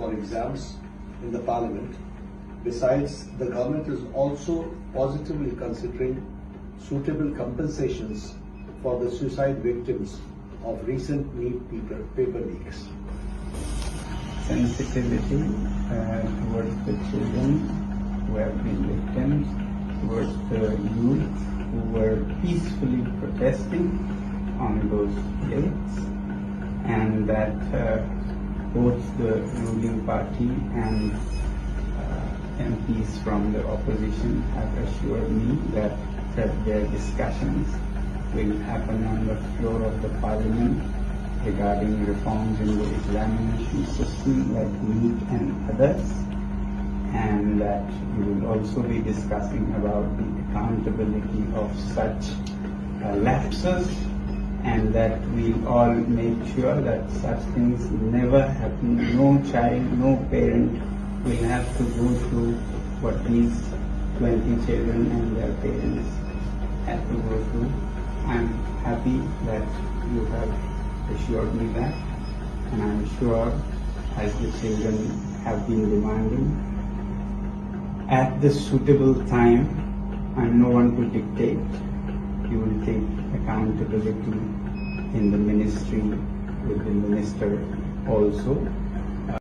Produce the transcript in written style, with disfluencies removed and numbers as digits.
for exams in the Parliament. Besides, the government is also positively considering suitable compensations for the suicide victims of recent NEET paper leaks. Sensitivity towards the children who have been victims, towards the youth who were peacefully protesting on those dates, and that both the ruling party and MPs from the opposition have assured me that their discussions will happen on the floor of the Parliament regarding reforms in the examination system like NEET and others, and that we will also be discussing about the accountability of such lapses, and that we'll all make sure that such things never happen. No child, no parent will have to go through what these 20 children and their parents had to go through. I'm happy that you have assured me that, and I'm sure, as the children have been demanding, at the suitable time, I'm no one to dictate, you will take accountability in the ministry with the minister also.